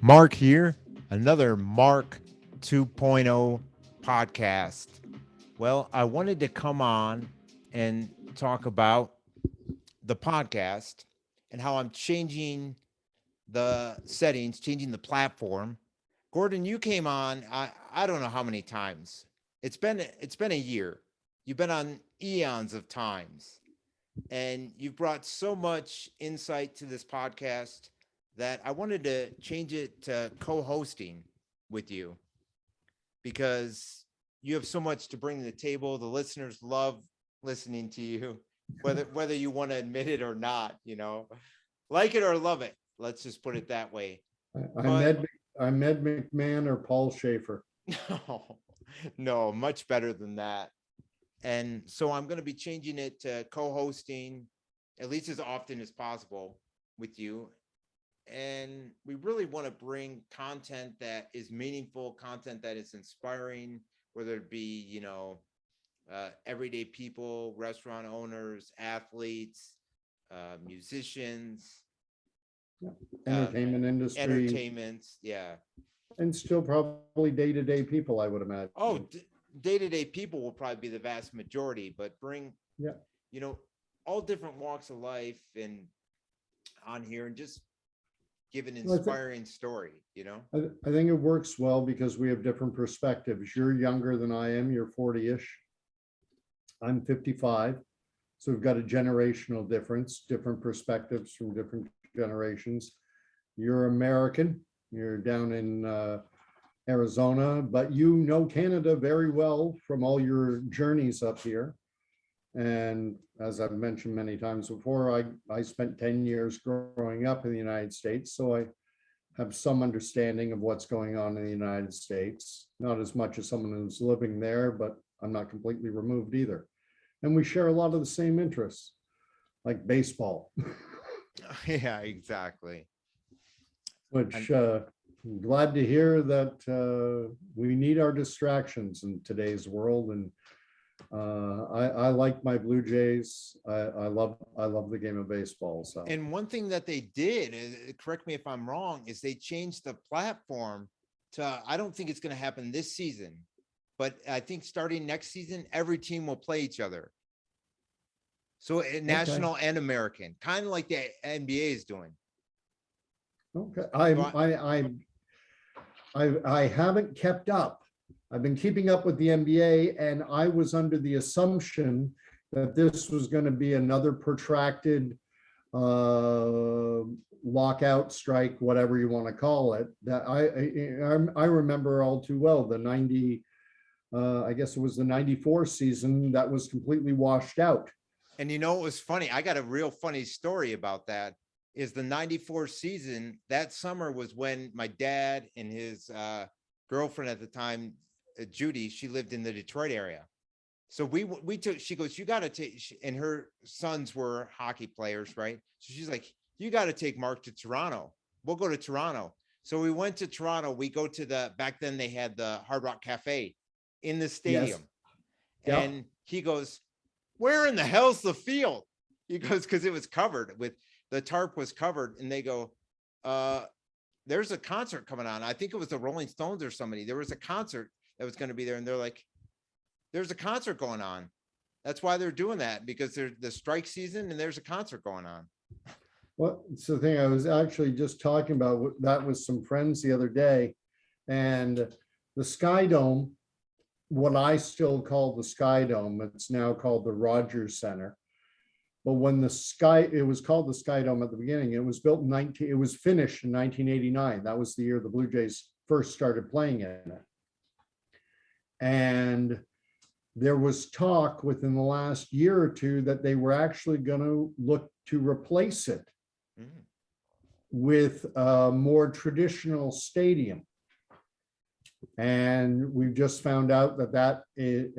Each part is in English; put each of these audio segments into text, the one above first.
Mark here, another Mark 2.0 podcast. Well, I wanted to come on and talk about the podcast and how I'm changing the settings, changing the platform. Gordon, you came on I don't know how many times. It's been a year. You've been on eons of times and you've brought so much insight to this podcast that I wanted to change it to co-hosting with you because you have so much to bring to the table. The listeners love listening to you, whether you want to admit it or not, like it or love it. Let's just put it that way. I'm But Ed McMahon or Paul Schaefer. no, no, much better than that. And so I'm going to be changing it to co-hosting at least as often as possible with you. And we really want to bring content that is meaningful, content that is inspiring, whether it be, everyday people, restaurant owners, athletes, musicians, Yeah. uh, Entertainment industry, entertainments. Yeah. and still probably day-to-day people, I would imagine. Oh, day-to-day people will probably be the vast majority, but bring, Yeah. you know, all different walks of life and on here and just give an Well, inspiring story. I think it works well because we have different perspectives. You're younger than I am. You're 40-ish. I'm 55. So we've got a generational difference, different perspectives from different generations. You're American. You're down in Arizona, but you know Canada very well from all your journeys up here. And as I've mentioned many times before, I spent 10 years growing up in the United States, so I have some understanding of what's going on in the United States. Not as much as someone who's living there, but I'm not completely removed either. And we share a lot of the same interests, like baseball, Yeah, exactly. which I'm glad to hear that we need our distractions in today's world. And I like my Blue Jays. I love the game of baseball. So And one thing that they did, correct me if I'm wrong, is they changed the platform to, I don't think it's going to happen this season, but I think starting next season, every team will play each other. So national and American, kind of like the NBA is doing. okay, So I haven't kept up. I've been keeping up with the NBA, and I was under the assumption that this was going to be another protracted lockout strike, whatever you want to call it. That I remember all too well the 90. I guess it was the 94 season that was completely washed out. And it was funny. I got a real funny story about that. Is the 94 season, that summer was when my dad and his girlfriend at the time, Judy, she lived in the Detroit area. So we took, she goes, you got to take, and her sons were hockey players, right? So she's like, you got to take Mark to Toronto. We'll go to Toronto. So we went to Toronto. We go to back then they had the Hard Rock Cafe in the stadium. Yes. Yep. And he goes, where in the hell's the field? He goes, because it was covered with, the tarp was covered. And they go, there's a concert coming on. I think it was the Rolling Stones or somebody. There was a concert that was going to be there. And they're like, there's a concert going on. That's why they're doing that, because there's the strike season and there's a concert going on. Well, it's the thing I was actually just talking about that with some friends the other day. And the Sky Dome, what I still call the Sky Dome, it's now called the Rogers Center. But when it was called the Sky Dome at the beginning, it was built it was finished in 1989. That was the year the Blue Jays first started playing in it. And there was talk within the last year or two that they were actually going to look to replace it with a more traditional stadium. And we've just found out that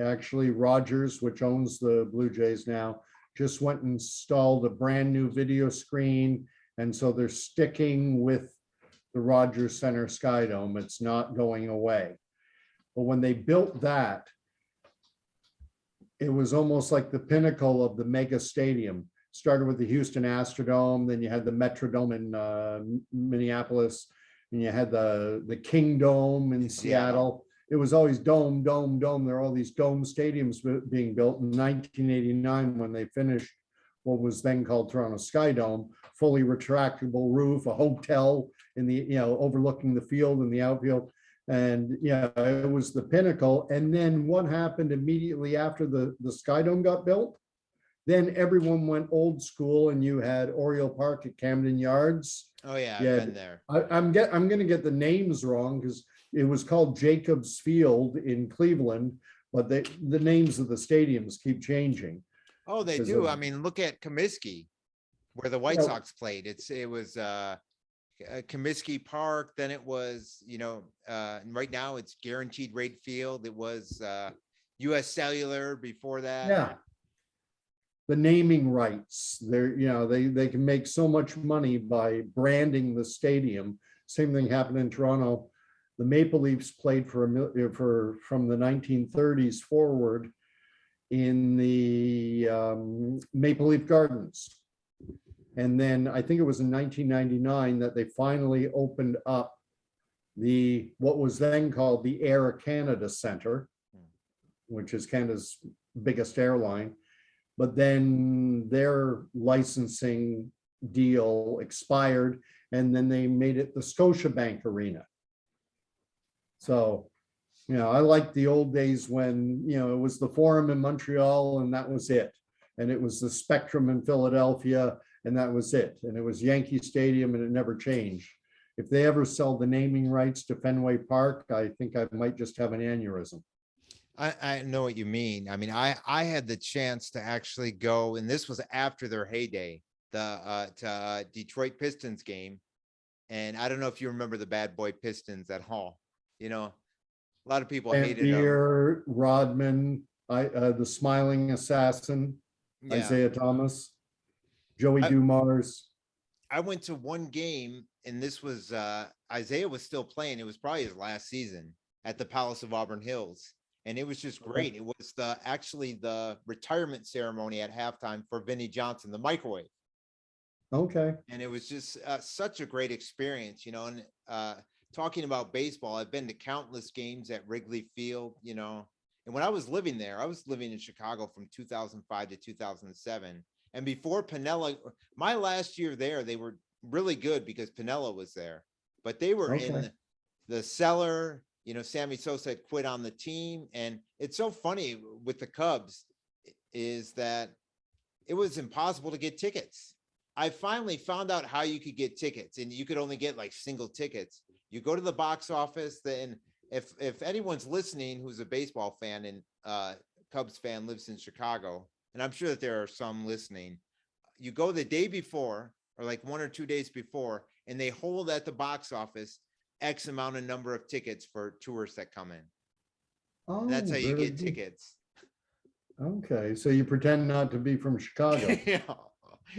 actually Rogers, which owns the Blue Jays now, just went and installed a brand new video screen. And so they're sticking with the Rogers Center Sky Dome. It's not going away. But when they built that, it was almost like the pinnacle of the mega stadium. Started with the Houston Astrodome, then you had the Metrodome in Minneapolis, and you had the King Dome in Seattle. It was always dome, dome, dome. There are all these dome stadiums being built. In 1989, when they finished what was then called Toronto Sky Dome, fully retractable roof, a hotel in the, overlooking the field and the outfield. And it was the pinnacle. And then what happened immediately after the Sky Dome got built? Then everyone went old school, and you had Oriole Park at Camden Yards. Oh yeah, I've Yeah, been there. I'm going to get the names wrong because it was called Jacobs Field in Cleveland, but the names of the stadiums keep changing. Oh, they do. I mean, look at Comiskey, where the White Sox played. It was Comiskey Park. Then it was, right now it's Guaranteed Rate Field. It was US Cellular before that. Yeah. The naming rights, they can make so much money by branding the stadium. Same thing happened in Toronto. The Maple Leafs played from the 1930s forward in the Maple Leaf Gardens. And then I think it was in 1999 that they finally opened up what was then called the Air Canada Centre, which is Canada's biggest airline. But then their licensing deal expired, and then they made it the Scotiabank Arena. So, I like the old days when, it was the Forum in Montreal and that was it. And it was the Spectrum in Philadelphia and that was it. And it was Yankee Stadium and it never changed. If they ever sell the naming rights to Fenway Park, I think I might just have an aneurysm. I know what you mean. I mean, I had the chance to actually go, and this was after their heyday, to Detroit Pistons game. And I don't know if you remember the bad boy Pistons at Hall. A lot of people hated them. Rodman, the smiling assassin, Yeah. Isaiah Thomas, Joey Dumars. I went to one game, and this was Isaiah was still playing. It was probably his last season at the Palace of Auburn Hills. And it was just great. It was the retirement ceremony at halftime for Vinnie Johnson, the microwave. Okay. And it was just such a great experience, and talking about baseball, I've been to countless games at Wrigley Field, and when I was living there, I was living in Chicago from 2005 to 2007. And before Pinella, my last year there, they were really good because Pinella was there, but they were in the cellar. Sammy Sosa had quit on the team. And it's so funny with the Cubs is that it was impossible to get tickets. I finally found out how you could get tickets, and you could only get like single tickets. You go to the box office, then if anyone's listening who's a baseball fan and Cubs fan lives in Chicago, and I'm sure that there are some listening, you go the day before or like 1 or 2 days before, and they hold at the box office X amount of number of tickets for tourists that come in. Oh, and that's how you get tickets. Okay, so you pretend not to be from Chicago. Yeah.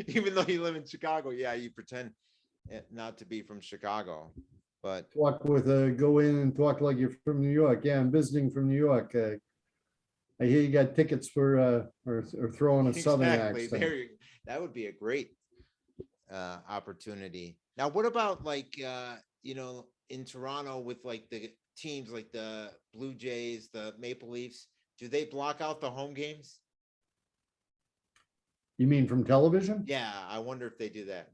Even though you live in Chicago, you pretend not to be from Chicago. But go in and talk like you're from New York. Yeah, I'm visiting from New York. I hear you got tickets for or throwing a southern accent. That would be a great opportunity. Now, what about like in Toronto with like the teams like the Blue Jays, the Maple Leafs? Do they block out the home games? You mean from television? Yeah, I wonder if they do that.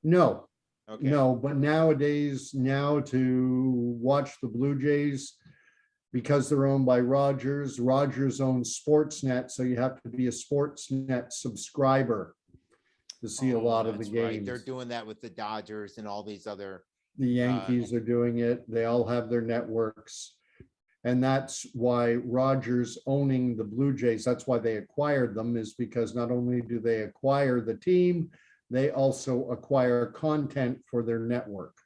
No. Okay. No, but nowadays, to watch the Blue Jays, because they're owned by Rogers owns Sportsnet, so you have to be a Sportsnet subscriber to see a lot of the games. Right. They're doing that with the Dodgers and all these other. The Yankees are doing it. They all have their networks. And that's why Rogers owning the Blue Jays, that's why they acquired them, is because not only do they acquire the team, they also acquire content for their network.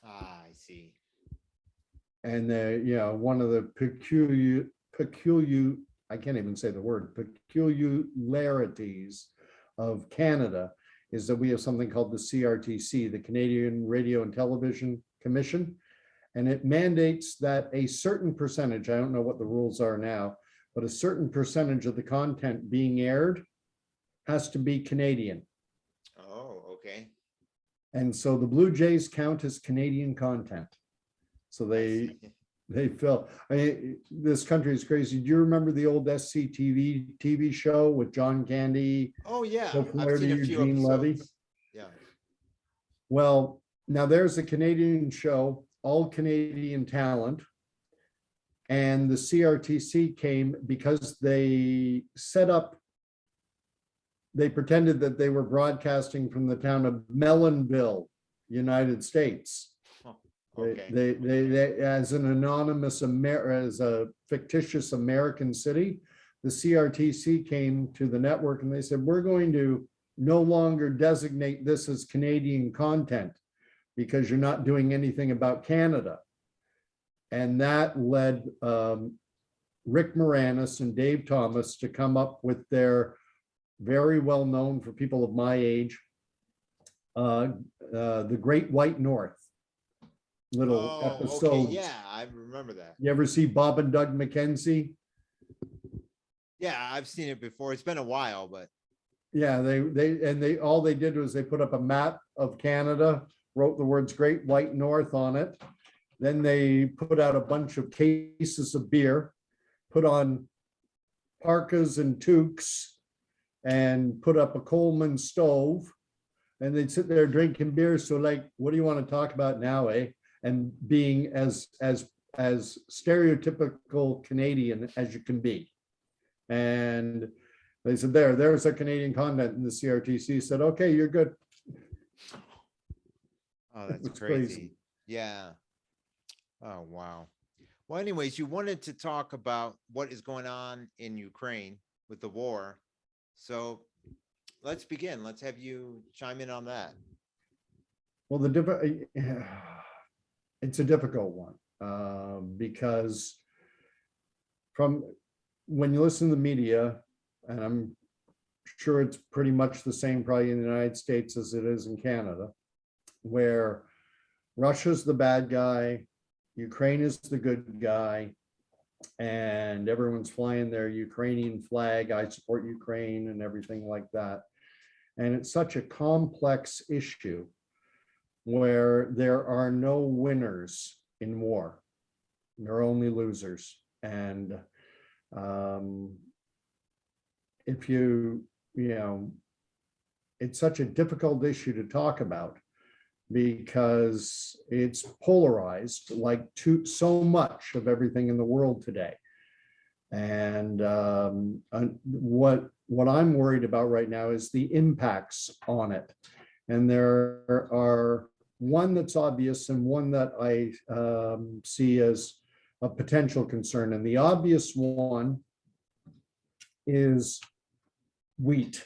I see. And one of the I can't even say the word, peculiarities of Canada is that we have something called the CRTC, the Canadian Radio and Television Commission. And it mandates that a certain percentage, I don't know what the rules are now, but a certain percentage of the content being aired has to be Canadian. Oh, okay. And so the Blue Jays count as Canadian content. So they fill. I mean, this country is crazy. Do you remember the old SCTV TV show with John Candy? Oh yeah, Go I've Florida, seen a few Eugene Levy. episodes. Yeah. Well, now there's a Canadian show, all Canadian talent. And the CRTC came because they set up, they pretended that they were broadcasting from the town of Mellonville, United States. Okay. They as an anonymous as a fictitious American city, the CRTC came to the network and they said, we're going to no longer designate this as Canadian content because you're not doing anything about Canada. And that led Rick Moranis and Dave Thomas to come up with their very well known for people of my age, The Great White North. Little episode. Okay, yeah, I remember that. You ever see Bob and Doug McKenzie? Yeah, I've seen it before. It's been a while, but yeah, they all they did was they put up a map of Canada, wrote the words Great White North on it. Then they put out a bunch of cases of beer, put on parkas and toques, and put up a Coleman stove. And they'd sit there drinking beer. So like, what do you want to talk about now, eh? And being as stereotypical Canadian as you can be. And they said, there's a Canadian content, and the CRTC said, okay, you're good. oh, that's crazy. Yeah. Oh, wow. Well, anyways, you wanted to talk about what is going on in Ukraine with the war. So let's begin. Let's have you chime in on that. Well, it's a difficult one because from when you listen to the media, and I'm sure it's pretty much the same probably in the United States as it is in Canada, where Russia's the bad guy, Ukraine is the good guy, and everyone's flying their Ukrainian flag. I support Ukraine and everything like that. And it's such a complex issue where there are no winners in war. There are only losers. And if you know, it's such a difficult issue to talk about because it's polarized like so much of everything in the world today. And what I'm worried about right now is the impacts on it. And there are one that's obvious and one that I see as a potential concern. And the obvious one is wheat.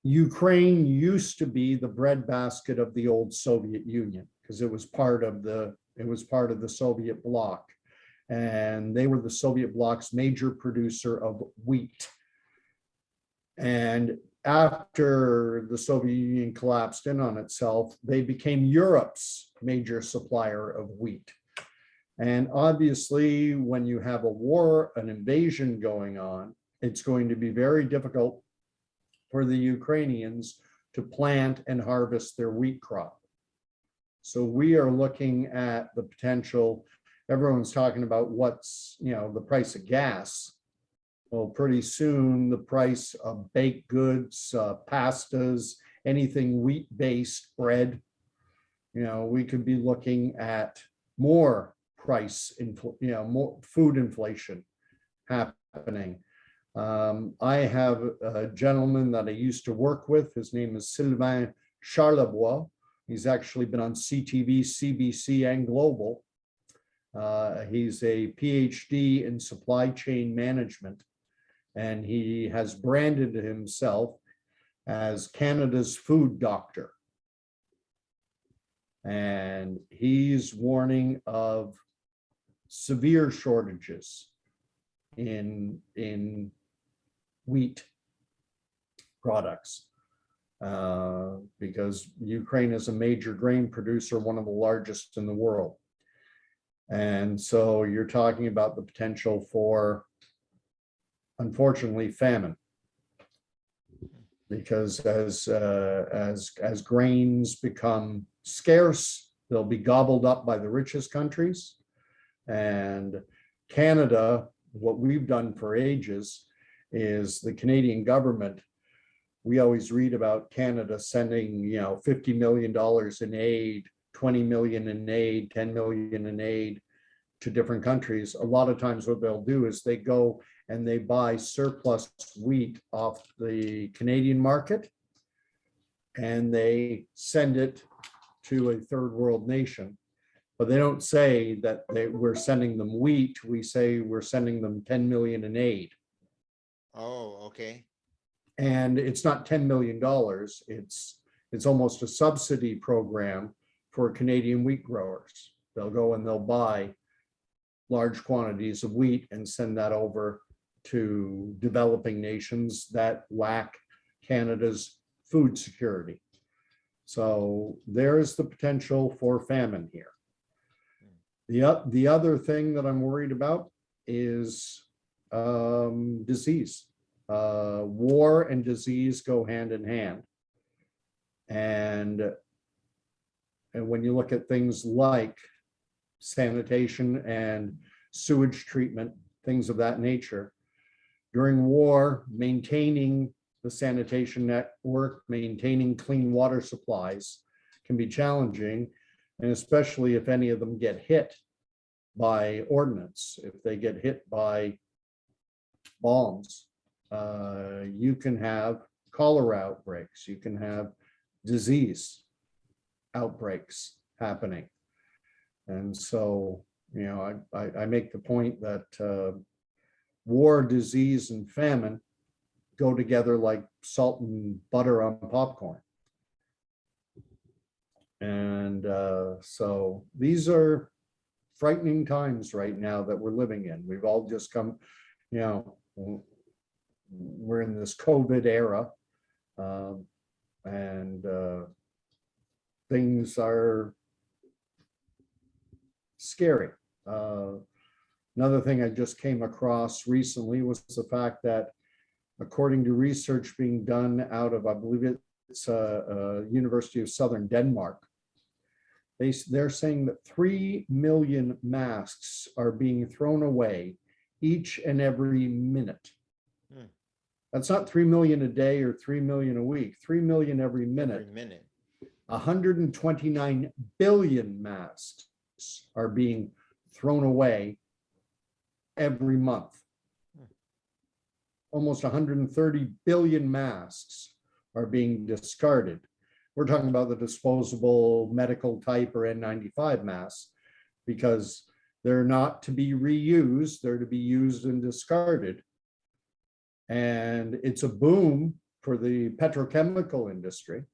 Ukraine used to be the breadbasket of the old Soviet Union because it was part of the Soviet bloc, and they were the Soviet bloc's major producer of wheat. And after the Soviet Union collapsed in on itself, they became Europe's major supplier of wheat. And obviously, when you have a war, an invasion going on, it's going to be very difficult for the Ukrainians to plant and harvest their wheat crop. So we are looking at the potential. Everyone's talking about what's, the price of gas. Well, pretty soon the price of baked goods, pastas, anything wheat-based bread, we could be looking at more more food inflation happening. I have a gentleman that I used to work with. His name is Sylvain Charlebois. He's actually been on CTV, CBC, and Global. He's a PhD in supply chain management, and he has branded himself as Canada's food doctor. And he's warning of severe shortages in wheat products because Ukraine is a major grain producer, one of the largest in the world. And so you're talking about the potential for, unfortunately, famine. because as grains become scarce, they'll be gobbled up by the richest countries. And Canada, what we've done for ages is the Canadian government, we always read about Canada sending, $50 million in aid, 20 million in aid, 10 million in aid to different countries. A lot of times what they'll do is they go and they buy surplus wheat off the Canadian market and they send it to a third world nation. But they don't say that we're sending them wheat. We say we're sending them 10 million in aid. Oh, okay. And it's not $10 million. It's almost a subsidy program for Canadian wheat growers. They'll go and they'll buy large quantities of wheat and send that over to developing nations that lack Canada's food security. So there's the potential for famine here. The other thing that I'm worried about is disease. War and disease go hand in hand. And when you look at things like sanitation and sewage treatment, things of that nature, during war, maintaining the sanitation network, maintaining clean water supplies can be challenging. And especially if any of them get hit by ordnance, if they get hit by bombs, you can have cholera outbreaks, you can have disease outbreaks happening. And so, I make the point that war, disease, and famine go together like salt and butter on popcorn. And so these are frightening times right now that we're living in. We've all just come, we're in this COVID era, and things are scary. Another thing I just came across recently was the fact that according to research being done out of, I believe it's University of Southern Denmark, they're saying that 3 million masks are being thrown away each and every minute. That's not 3 million a day or 3 million a week, 3 million every minute. 129 billion masks are being thrown away every month. Almost 130 billion masks are being discarded. We're talking about the disposable medical type or N95 masks, because they're not to be reused, they're to be used and discarded. And it's a boom for the petrochemical industry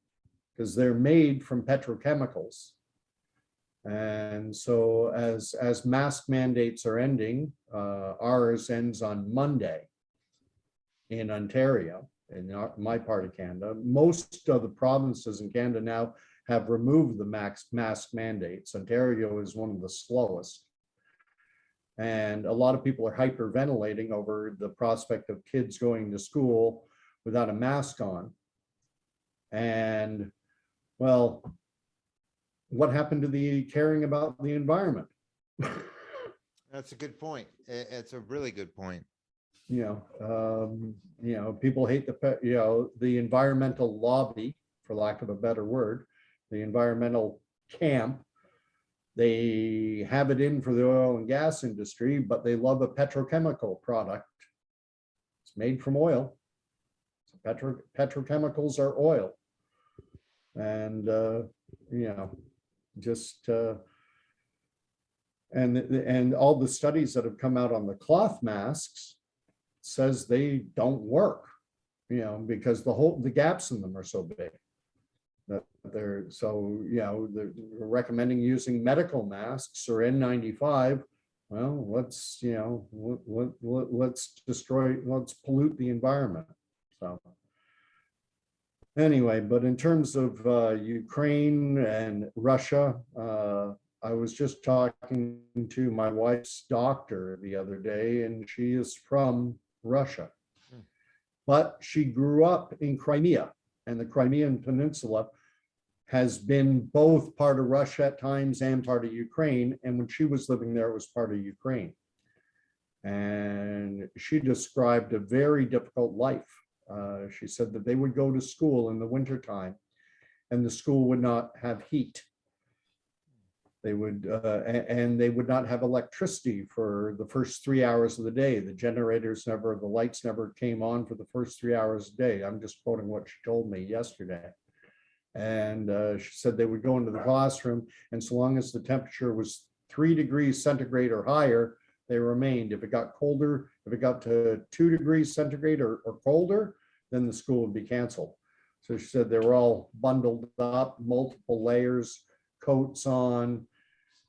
because they're made from petrochemicals. And so as mask mandates are ending, ours ends on Monday in Ontario, in my part of Canada. Most of the provinces in Canada now have removed the mask mandates. Ontario is one of the slowest. And a lot of people are hyperventilating over the prospect of kids going to school without a mask on. And well, what happened to the caring about the environment? That's a good point. It's a really good point. People hate the environmental lobby, for lack of a better word, the environmental camp. They have it in for the oil and gas industry, but they love a petrochemical product. It's made from oil. So petrochemicals are oil. And, and all the studies that have come out on the cloth masks says they don't work, because the gaps in them are so big. They're recommending using medical masks or N95. Well, let's pollute the environment. So anyway, but in terms of Ukraine and Russia, I was just talking to my wife's doctor the other day, and she is from Russia, but she grew up in Crimea. And the Crimean Peninsula has been both part of Russia at times and part of Ukraine. And when she was living there, it was part of Ukraine. And she described a very difficult life. She said that they would go to school in the wintertime and the school would not have heat. They would, and they would not have electricity for the first 3 hours of the day. The the lights never came on for the first 3 hours a day. I'm just quoting what she told me yesterday. And she said they would go into the classroom, and so long as the temperature was 3 degrees centigrade or higher, they remained. If it got colder, if it got to 2 degrees centigrade or colder, then the school would be canceled. So she said they were all bundled up, multiple layers, coats on,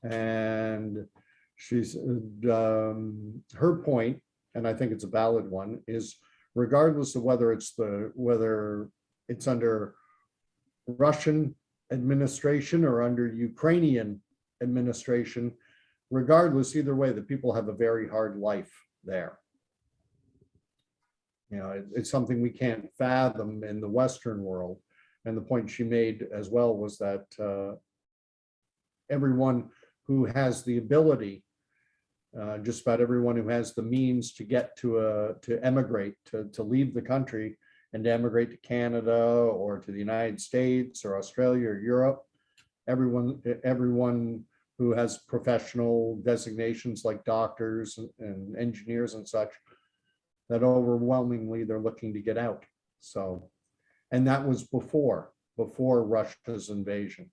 and she's her point, and I think it's a valid one, is regardless of whether it's under Russian administration or under Ukrainian administration, regardless, either way, the people have a very hard life there. You know, it's something we can't fathom in the Western world. And the point she made as well was that everyone who has the ability, just about everyone who has the means to get to emigrate, to leave the country and to emigrate to Canada or to the United States or Australia or Europe, everyone who has professional designations like doctors and engineers and such, that overwhelmingly they're looking to get out. So, and that was before Russia's invasion.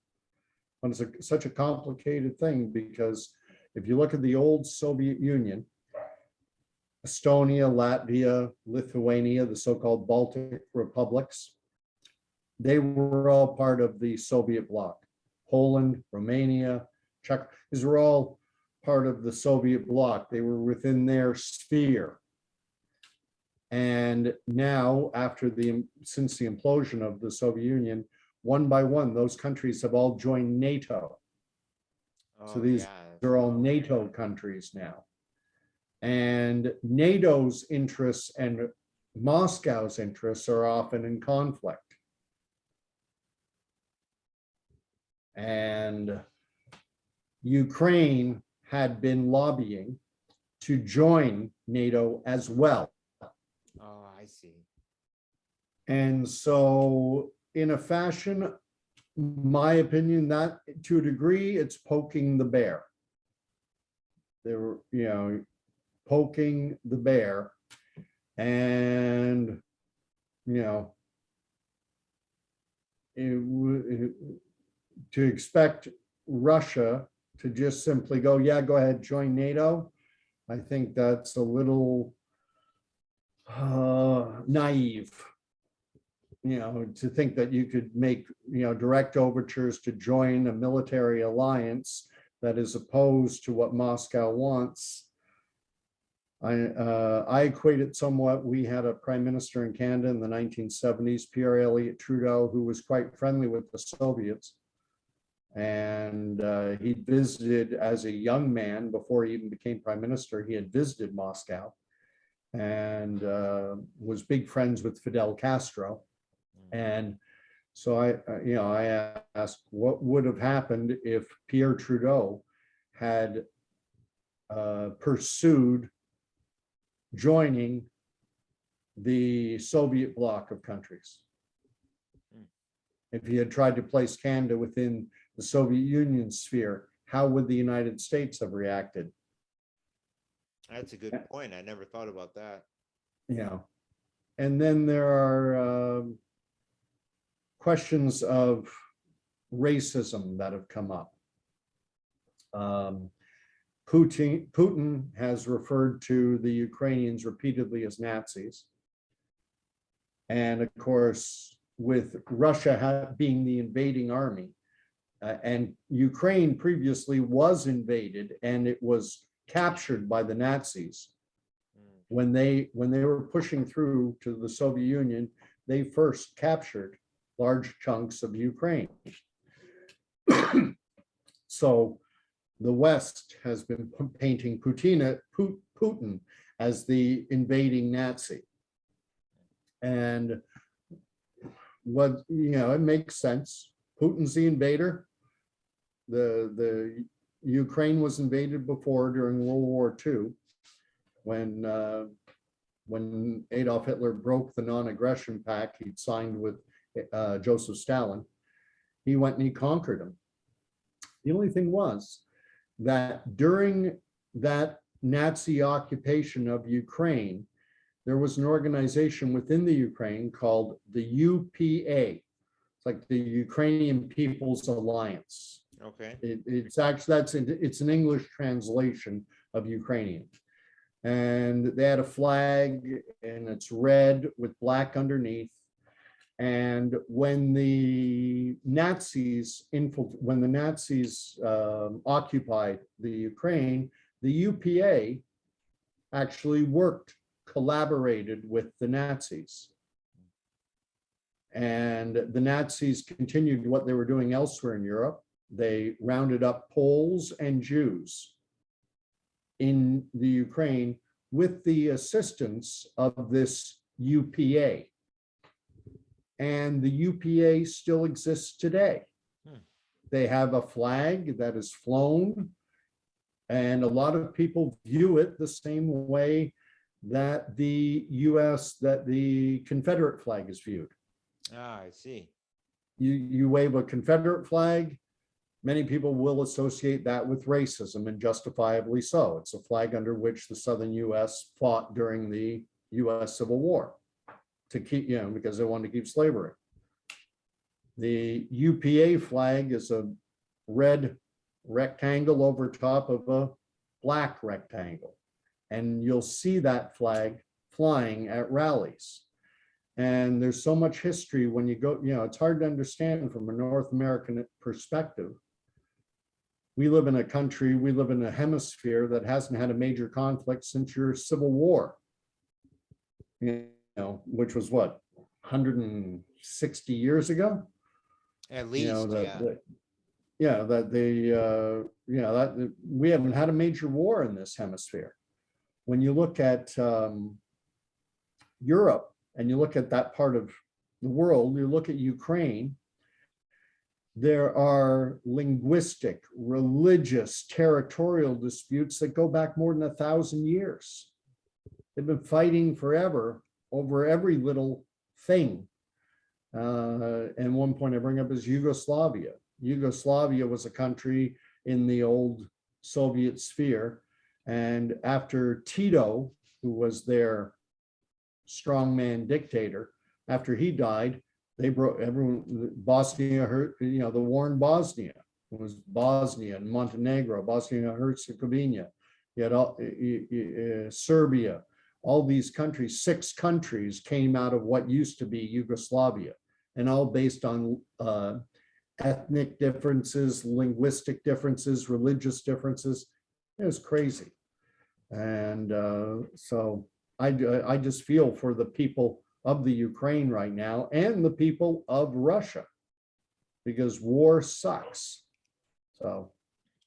And it's such a complicated thing, because if you look at the old Soviet Union, Estonia, Latvia, Lithuania, the so-called Baltic republics, they were all part of the Soviet bloc. Poland, Romania, Czech, these were all part of the Soviet bloc. They were within their sphere. And now, since the implosion of the Soviet Union, one by one, those countries have all joined NATO. So these are all NATO countries now. And NATO's interests and Moscow's interests are often in conflict. And Ukraine had been lobbying to join NATO as well. Oh, I see. And so, in a fashion, my opinion, that to a degree, it's poking the bear. They were, poking the bear, and, to expect Russia to just simply go, yeah, go ahead, join NATO. I think that's a little naive, to think that you could make, direct overtures to join a military alliance that is opposed to what Moscow wants. I equate it somewhat. We had a prime minister in Canada in the 1970s, Pierre Elliott Trudeau, who was quite friendly with the Soviets. And he visited as a young man, before he even became prime minister, he had visited Moscow and was big friends with Fidel Castro. And so I asked, what would have happened if Pierre Trudeau had pursued joining the Soviet bloc of countries? If he had tried to place Canada within the Soviet Union sphere, how would the United States have reacted? That's a good point. I never thought about that. And then there are questions of racism that have come up. Putin has referred to the Ukrainians repeatedly as Nazis. And of course, with Russia being the invading army, and Ukraine previously was invaded and it was captured by the Nazis. When they were pushing through to the Soviet Union, they first captured large chunks of Ukraine. So the West has been painting Putin as the invading Nazi. And what, it makes sense. Putin's the invader. The Ukraine was invaded before during World War II when Adolf Hitler broke the non-aggression pact he'd signed with Joseph Stalin. He went and he conquered him. The only thing was that during that Nazi occupation of Ukraine, there was an organization within the Ukraine called the UPA. It's like the Ukrainian People's Alliance. Okay. It's actually, it's an English translation of Ukrainian. And they had a flag and it's red with black underneath. And when the Nazis occupied the Ukraine, the UPA actually collaborated with the Nazis. And the Nazis continued what they were doing elsewhere in Europe. They rounded up Poles and Jews in the Ukraine with the assistance of this UPA. And the UPA still exists today. They have a flag that is flown, and a lot of people view it the same way that the Confederate flag is viewed. Ah, I see. You wave a Confederate flag, many people will associate that with racism, and justifiably so. It's a flag under which the Southern US fought during the US Civil War to keep, because they wanted to keep slavery. The UPA flag is a red rectangle over top of a black rectangle. And you'll see that flag flying at rallies. And there's so much history when you go, it's hard to understand from a North American perspective. We live in a country, we live in a hemisphere that hasn't had a major conflict since your Civil War, which was what, 160 years ago? At least, that we haven't had a major war in this hemisphere. When you look at Europe and you look at that part of the world, you look at Ukraine, there are linguistic, religious, territorial disputes that go back more than 1,000 years. They've been fighting forever over every little thing. And one point I bring up is Yugoslavia. Yugoslavia was a country in the old Soviet sphere. And after Tito, who was their strongman dictator, after he died, they broke Bosnia, the war in Bosnia. It was Bosnia and Montenegro, Bosnia and Herzegovina. You had Serbia. All these countries, 6 countries came out of what used to be Yugoslavia, and all based on ethnic differences, linguistic differences, religious differences. It was crazy. And so I just feel for the people of the Ukraine right now and the people of Russia, because war sucks. So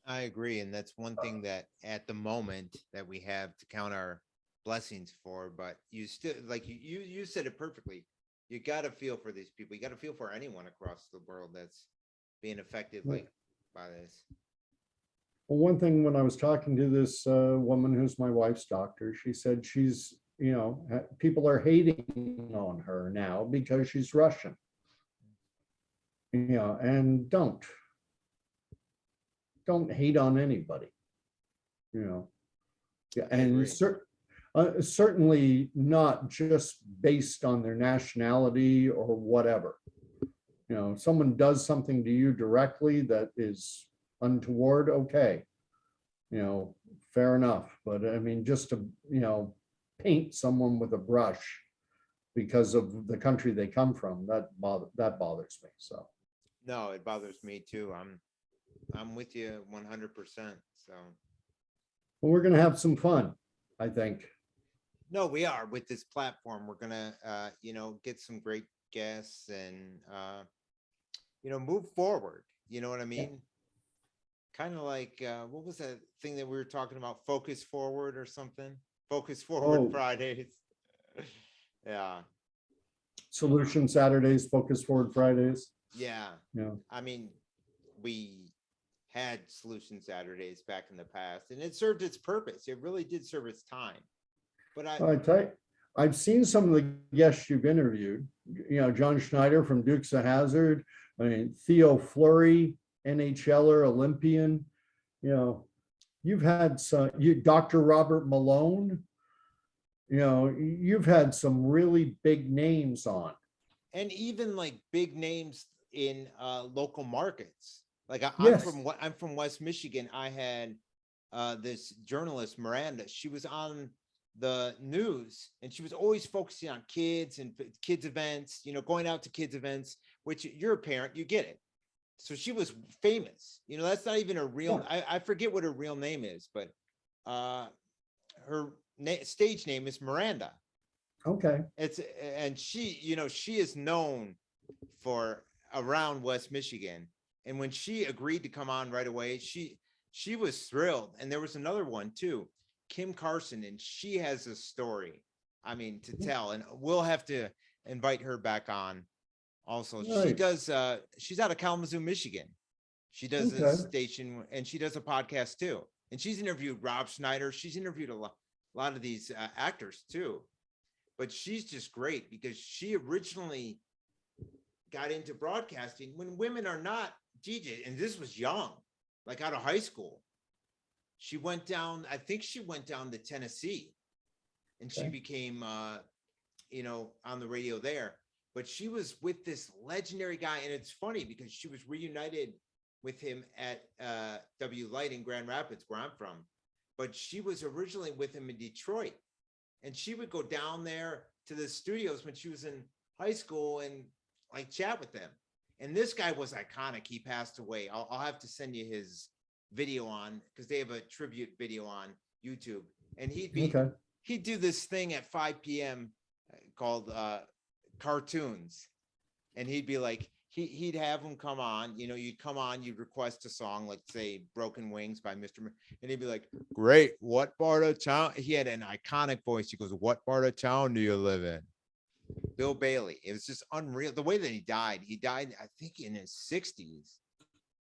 I agree. And that's one thing that at the moment that we have to count our blessings for, but you still, like you said it perfectly. You got to feel for these people. You got to feel for anyone across the world that's being affected by this. Well, one thing, when I was talking to this woman who's my wife's doctor, she said she's, people are hating on her now because she's Russian. And don't hate on anybody. And certainly not just based on their nationality or whatever. If someone does something to you directly that is untoward, okay, fair enough. But I mean, just to, paint someone with a brush because of the country they come from, that bothers me. So no, it bothers me too. I'm with you 100%. So well, we're gonna have some fun, I think. No, we are with this platform. We're gonna get some great guests and move forward. You know what I mean? Yeah. Kind of like what was that thing that we were talking about? Focus Forward or something? Focus Forward Fridays. Yeah. Solution Saturdays, Focus Forward Fridays. Yeah. Yeah. I mean, we had Solution Saturdays back in the past, and it served its purpose. It really did serve its time. But I tell you, I've seen some of the guests you've interviewed, John Schneider from Dukes of Hazzard, I mean, Theo Fleury, NHLer, Olympian, you've had Dr. Robert Malone, you've had some really big names on. and even like big names in local markets. Like Yes. I'm from West Michigan. I had this journalist, Miranda. She was on the news, and she was always focusing on kids and kids events, going out to kids events, which you're a parent, you get it. So she was famous. That's not even a real, I forget what her real name is, but her stage name is Miranda. Okay. And she is known for around West Michigan. And when she agreed to come on right away, she was thrilled. And there was another one too, Kim Carson, and she has a story, I mean, to tell, and we'll have to invite her back on also. She Right. does, she's out of Kalamazoo, Michigan. She does a station, and she does a podcast too. And she's interviewed Rob Schneider. She's interviewed a lot of these actors too. But she's just great because she originally got into broadcasting when women are not DJ, and this was young, like out of high school. She went down, I think she went down to Tennessee, and she became, on the radio there. But she was with this legendary guy, and it's funny because she was reunited with him at W Light in Grand Rapids, where I'm from. But she was originally with him in Detroit, and she would go down there to the studios when she was in high school and like chat with them. And this guy was iconic. He passed away. I'll have to send you his video on, because they have a tribute video on YouTube. And he'd do this thing at 5 p.m. called cartoons. And he'd be like, he'd have them come on, you'd come on, you'd request a song, like say Broken Wings by Mr. And he'd be like, great, what part of town? He had an iconic voice. He goes, what part of town do you live in? Bill Bailey. It was just unreal. The way that he died, I think in his 60s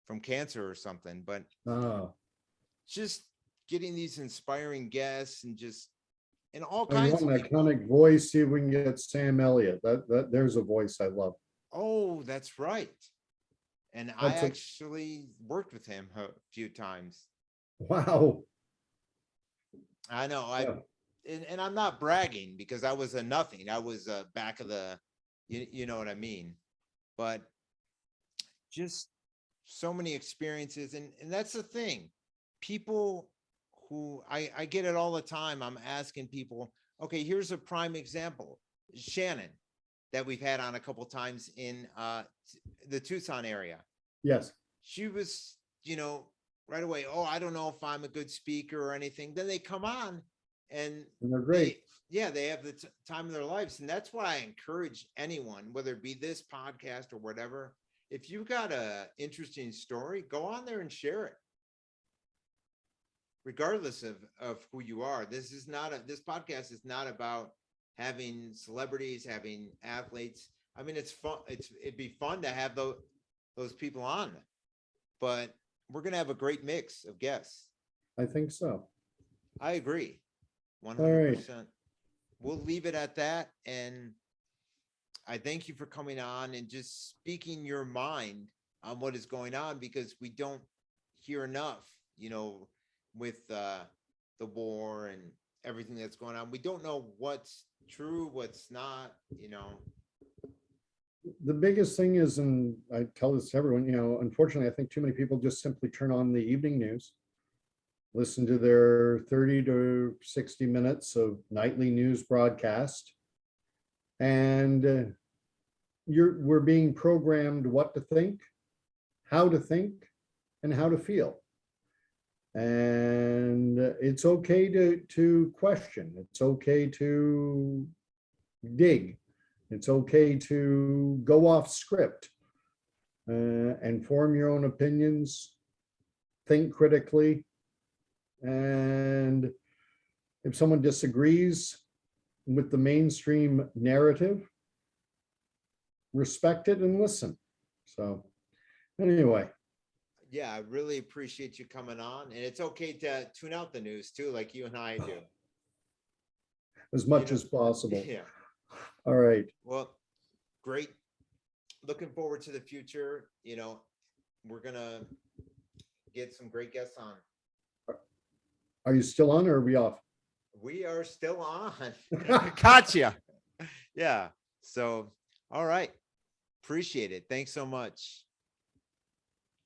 from cancer or something, but just getting these inspiring guests and all kinds of people. Iconic voice. See if we can get Sam Elliott. That there's a voice I love. Oh, that's right. And I actually worked with him a few times. Wow. I know. And I'm not bragging because I was a nothing. I was back of the, you know what I mean? But just so many experiences. And that's the thing. People who I get it all the time. I'm asking people, okay, here's a prime example. Shannon, that we've had on a couple times in the Tucson area. Yes. She was, right away, oh, I don't know if I'm a good speaker or anything. Then they come on and they're great. They have the time of their lives. And that's why I encourage anyone, whether it be this podcast or whatever, if you've got a interesting story, go on there and share it. Regardless of who you are. This podcast is not about having celebrities, having athletes. I mean, it's fun. It'd be fun to have those people on, but we're going to have a great mix of guests. I think so. I agree. 100%. Right. We'll leave it at that. And I thank you for coming on and just speaking your mind on what is going on, because we don't hear enough, with the war and everything that's going on. We don't know what's true, what's not, The biggest thing is, and I tell this to everyone, unfortunately, I think too many people just simply turn on the evening news, listen to their 30 to 60 minutes of nightly news broadcast, and we're being programmed what to think, and how to feel. And it's okay to question. It's okay to dig. It's okay to go off script and form your own opinions, think critically. And if someone disagrees with the mainstream narrative, respect it and listen. So anyway, Yeah, I really appreciate you coming on. And it's okay to tune out the news too, like you and I do. as much know, as possible. Yeah. All right. Well, great. Looking forward to the future. We're gonna get some great guests on. Are you still on or are we off? We are still on. Gotcha. Yeah. So, all right. Appreciate it. Thanks so much.